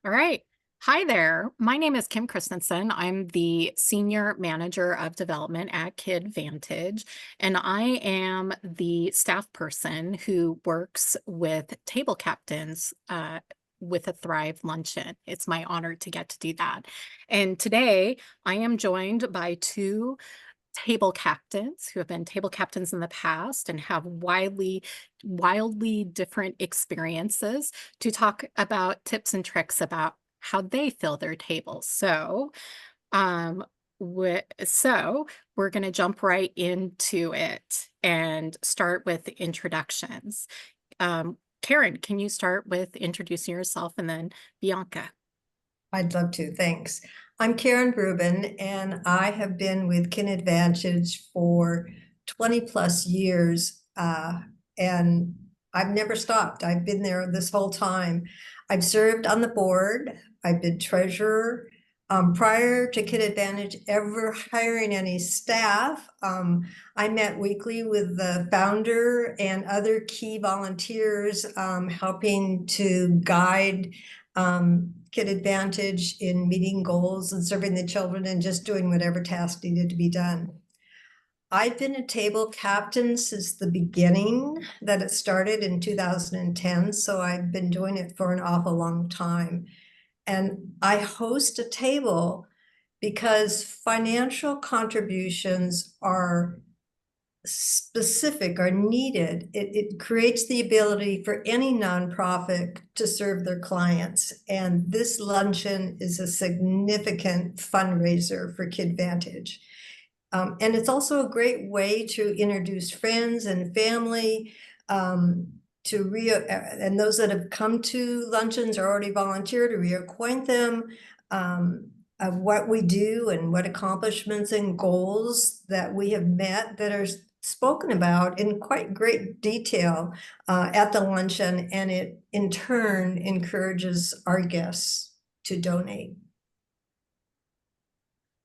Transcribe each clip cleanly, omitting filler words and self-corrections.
All right. Hi there. My name is Kim Christensen. I'm the Senior Manager of Development at KidVantage, and I am the staff person who works with table captains with a Thrive Luncheon. It's my honor to get to do that. And today I am joined by two table captains who have been table captains in the past and have wildly different experiences to talk about tips and tricks about how they fill their tables. Um, so we're going to jump right into it and start with introductions. Karen, can you start with introducing yourself and then Bianca? I'd love to, thanks. I'm Karen Rubin, and I have been with Kin Advantage for 20 plus years, and I've never stopped. I've been there this whole time. I've served on the board. I've been treasurer. Prior to Kin Advantage ever hiring any staff, I met weekly with the founder and other key volunteers, helping to guide Kid Advantage in meeting goals and serving the children and just doing whatever task needed to be done. I've been a table captain since the beginning that it started in 2010, so I've been doing it for an awful long time. And I host a table because financial contributions are specific are needed. It creates the ability for any nonprofit to serve their clients. And this luncheon is a significant fundraiser for KidVantage. And it's also a great way to introduce friends and family, and those that have come to luncheons or already volunteered to reacquaint them of what we do and what accomplishments and goals that we have met that are spoken about in quite great detail at the luncheon, and it in turn encourages our guests to donate.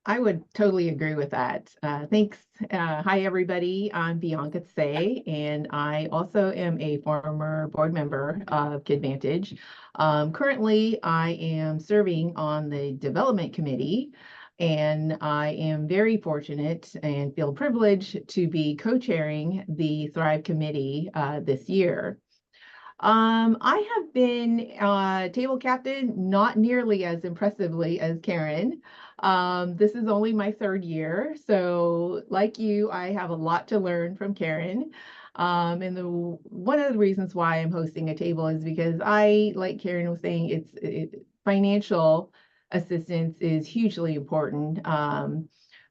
I would totally agree with that. Thanks. Hi, everybody. I'm Bianca, and I also am a former board member of KidVantage. Currently, I am serving on the development committee, and I am very fortunate and feel privileged to be co-chairing the Thrive Committee this year. I have been table captain not nearly as impressively as Karen. This is only my third year, so like you, I have a lot to learn from Karen. And one of the reasons why I'm hosting a table is because like Karen was saying, financial assistance is hugely important.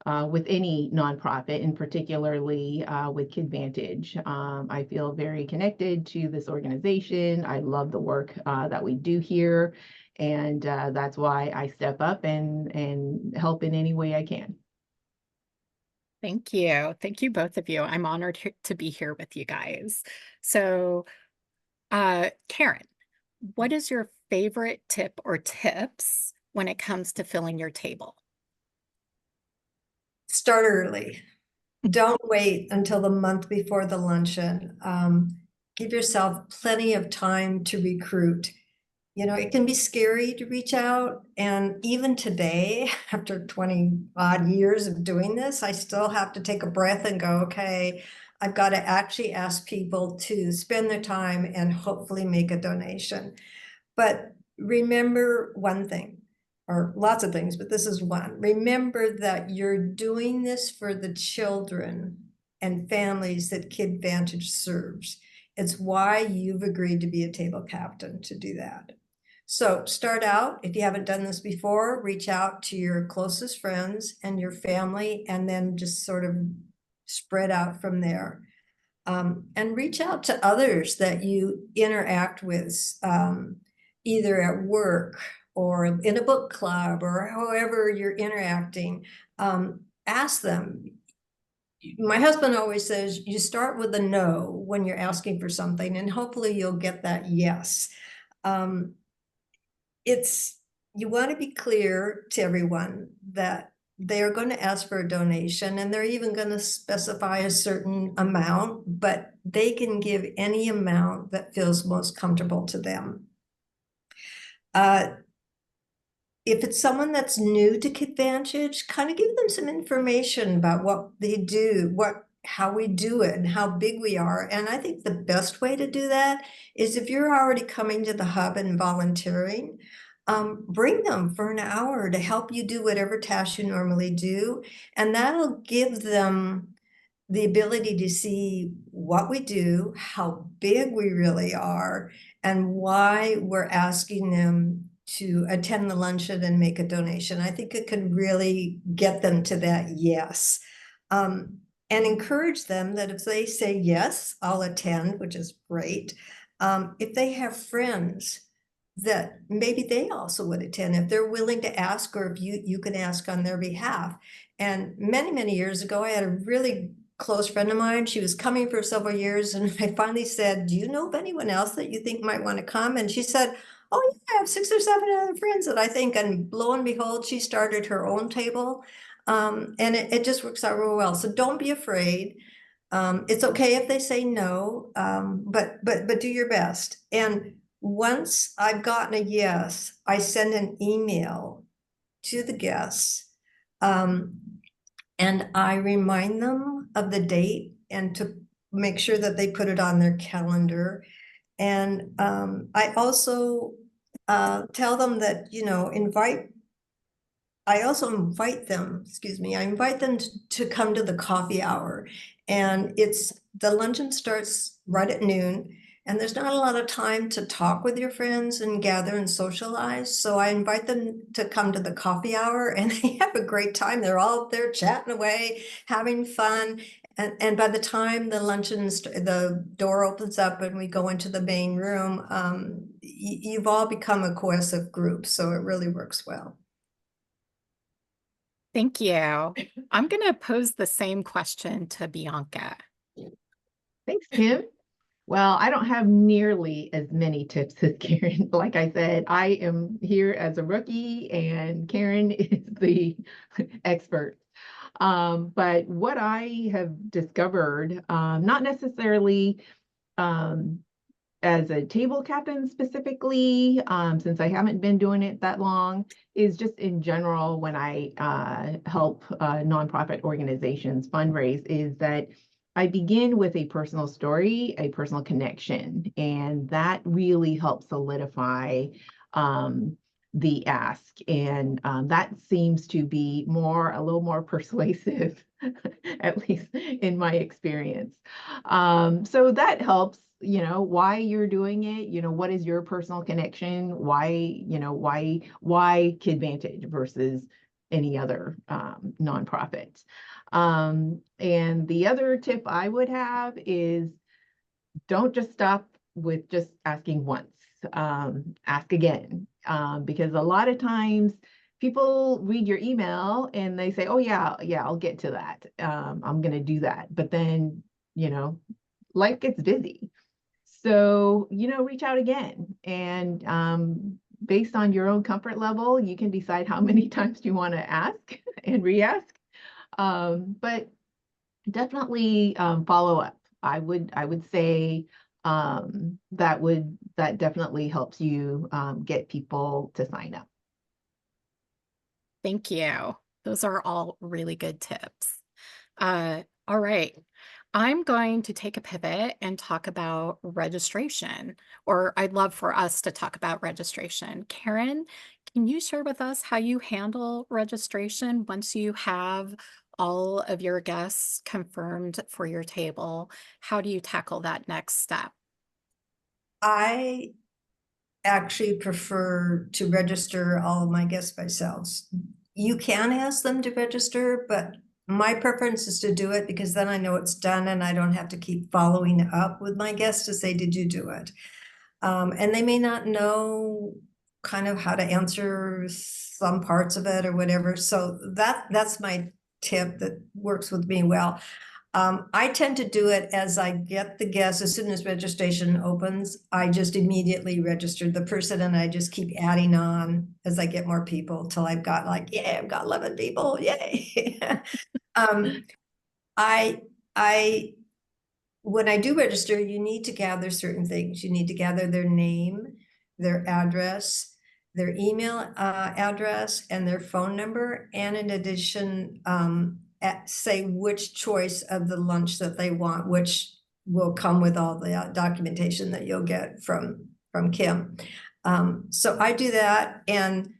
With any nonprofit, and particularly with KidVantage. I feel very connected to this organization. I love the work that we do here, and that's why I step up and help in any way I can. Thank you. Thank you, both of you. I'm honored to be here with you guys. So, Karen, what is your favorite tip or tips when it comes to filling your table? Start early. Don't wait until the month before the luncheon. Give yourself plenty of time to recruit. You know, it can be scary to reach out. And even today, after 20 odd years of doing this, I still have to take a breath and go, okay, I've got to actually ask people to spend their time and hopefully make a donation. But remember one thing, or lots of things, but this is one. Remember that you're doing this for the children and families that KidVantage serves. It's why you've agreed to be a table captain to do that. So start out, if you haven't done this before, reach out to your closest friends and your family, and then just sort of spread out from there. And reach out to others that you interact with, either at work or in a book club or however you're interacting. Ask them. My husband always says, you start with a no when you're asking for something, and hopefully you'll get that yes. You want to be clear to everyone that they are going to ask for a donation, and they're even going to specify a certain amount, but they can give any amount that feels most comfortable to them. if it's someone that's new to KidVantage, kind of give them some information about what they do, how we do it and how big we are. And I think the best way to do that is if you're already coming to the hub and volunteering, bring them for an hour to help you do whatever tasks you normally do. And that'll give them the ability to see what we do, how big we really are, and why we're asking them to attend the luncheon and make a donation. I think it can really get them to that yes. And encourage them that if they say, yes, I'll attend, which is great. If they have friends that maybe they also would attend, if they're willing to ask, or if you can ask on their behalf. And many years ago, I had a really close friend of mine. She was coming for several years, and I finally said, do you know of anyone else that you think might want to come? And she said, oh yeah, I have 6 or 7 other friends that I think, and lo and behold, she started her own table. And it just works out real well. So don't be afraid. It's okay if they say no, but do your best. And once I've gotten a yes, I send an email to the guests. And I remind them of the date and to make sure that they put it on their calendar. And I also tell them that, I also invite them, I invite them to come to the coffee hour. And the luncheon starts right at noon. And there's not a lot of time to talk with your friends and gather and socialize. So I invite them to come to the coffee hour, and they have a great time. They're all up there chatting away, having fun. And by the time the door opens up and we go into the main room, you've all become a cohesive group. So it really works well. Thank you. I'm going to pose the same question to Bianca. Thanks, Kim. Well, I don't have nearly as many tips as Karen. Like I said, I am here as a rookie and Karen is the expert. But what I have discovered, not necessarily as a table captain specifically, since I haven't been doing it that long, is just in general when I help nonprofit organizations fundraise, is that I begin with a personal story, a personal connection, and that really helps solidify the ask. And that seems to be a little more persuasive, at least in my experience. So that helps, why you're doing it, what is your personal connection, why KidVantage versus any other nonprofit. And the other tip I would have is don't just stop with just asking once, ask again, because a lot of times people read your email and they say, oh yeah, I'll get to that. I'm going to do that. But then, life gets busy. So, reach out again, and based on your own comfort level, you can decide how many times you want to ask and re-ask. But definitely follow up. I would say that definitely helps you get people to sign up. Thank you. Those are all really good tips. All right. I'm going to take a pivot and talk about registration, or I'd love for us to talk about registration. Karen, can you share with us how you handle registration once you have all of your guests confirmed for your table? How do you tackle that next step? I actually prefer to register all of my guests myself. You can ask them to register, but my preference is to do it because then I know it's done and I don't have to keep following up with my guests to say, did you do it? And they may not know kind of how to answer some parts of it or whatever. So that's my tip that works with me well. I tend to do it as I get the guests. As soon as registration opens, I just immediately register the person and I just keep adding on as I get more people till I've got I've got 11 people, yay. um, I when I do register, you need to gather certain things. You need to gather their name, their address, their email address and their phone number, and in addition, say which choice of the lunch that they want, which will come with all the documentation that you'll get from Kim. So I do that, and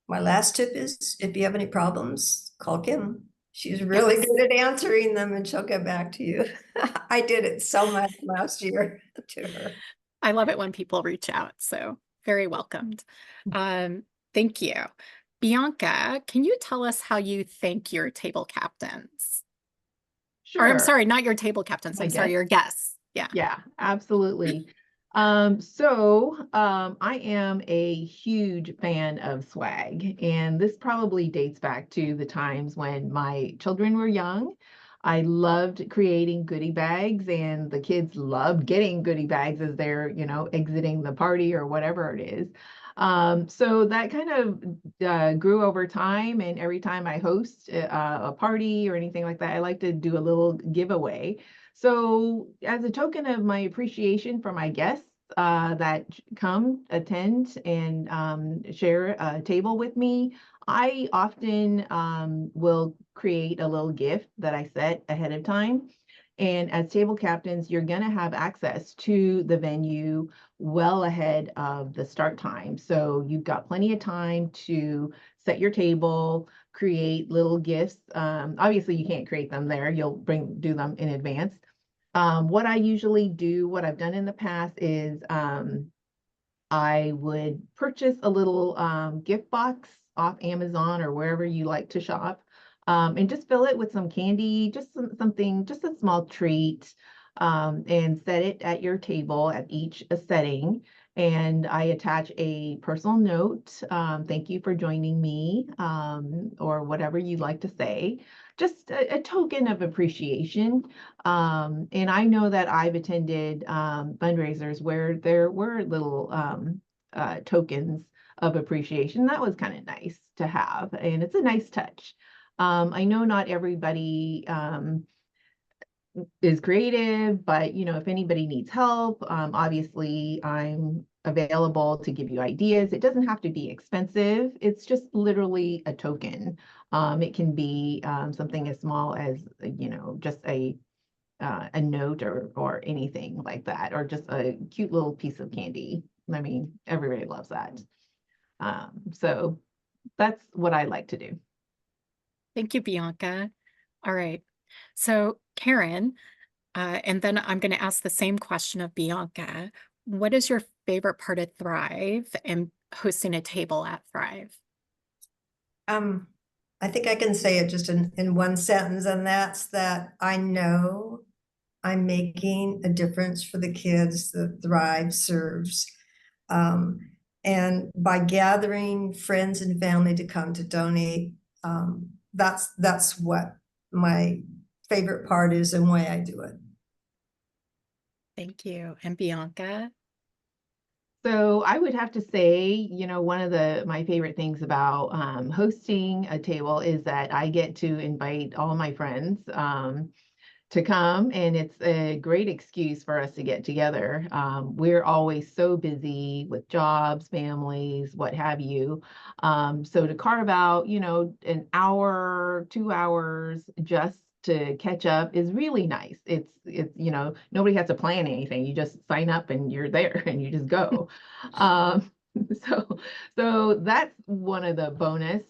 my last tip is if you have any problems, call Kim. She's really Yes. good at answering them, and she'll get back to you. I did it so much last year to her. I love it when people reach out, so very welcomed. Thank you. Bianca, can you tell us how you thank your table captains? Or I'm Sure. sorry, not your table captains. My I'm sorry, guess. your guests. Yeah. Yeah, absolutely. I am a huge fan of swag, and this probably dates back to the times when my children were young. I loved creating goodie bags, and the kids loved getting goodie bags as they're, exiting the party or whatever it is. So that kind of grew over time, and every time I host a party or anything like that, I like to do a little giveaway. So, as a token of my appreciation for my guests that come, attend, and share a table with me, I often will create a little gift that I set ahead of time. And as table captains, you're going to have access to the venue well ahead of the start time. So, you've got plenty of time to set your table, create little gifts. Obviously, you can't create them there. You'll do them in advance. What I usually do, what I've done in the past is I would purchase a little gift box off Amazon or wherever you like to shop, and just fill it with some candy, just something, just a small treat, and set it at your table at each setting. And I attach a personal note. Thank you for joining me, or whatever you like to say. Just a token of appreciation. And I know that I've attended fundraisers where there were little tokens of appreciation. That was kind of nice to have, and it's a nice touch. I know not everybody is creative, but if anybody needs help, obviously I'm available to give you ideas. It doesn't have to be expensive. It's just literally a token. It can be something as small as just a note or anything like that, or just a cute little piece of candy. I mean, everybody loves that. So that's what I like to do. Thank you, Bianca. All right. So, Karen, and then I'm going to ask the same question of Bianca. What is your favorite part of Thrive and hosting a table at Thrive? I think I can say it just in one sentence, and that's that I know I'm making a difference for the kids that Thrive serves. Um, and by gathering friends and family to come to donate, that's what my favorite part is and why I do it. Thank you. And Bianca? So I would have to say, one of my favorite things about hosting a table is that I get to invite all my friends to come, and it's a great excuse for us to get together. We're always so busy with jobs, families, what have you. So to carve out, an hour, 2 hours just to catch up is really nice. It's nobody has to plan anything. You just sign up and you're there and you just go. Um, so that's one of the bonus.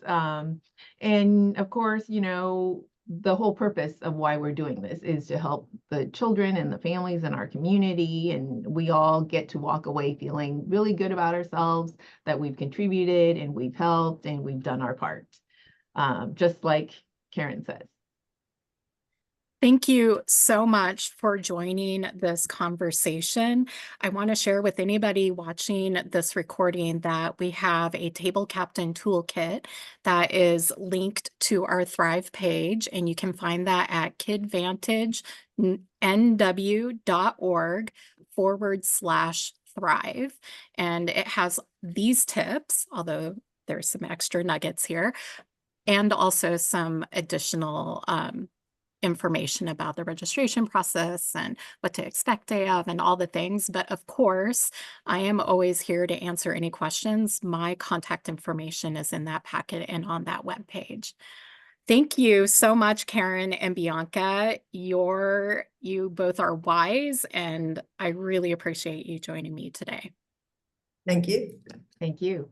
And of course, the whole purpose of why we're doing this is to help the children and the families in our community, and we all get to walk away feeling really good about ourselves, that we've contributed and we've helped and we've done our part, just like Karen says. Thank you so much for joining this conversation. I want to share with anybody watching this recording that we have a Table Captain Toolkit that is linked to our Thrive page, and you can find that at kidvantagenw.org/Thrive. And it has these tips, although there's some extra nuggets here, and also some additional information about the registration process and what to expect day of and all the things. But of course, I am always here to answer any questions. My contact information is in that packet and on that webpage. Thank you so much, Karen and Bianca. You both are wise, and I really appreciate you joining me today. Thank you. Thank you.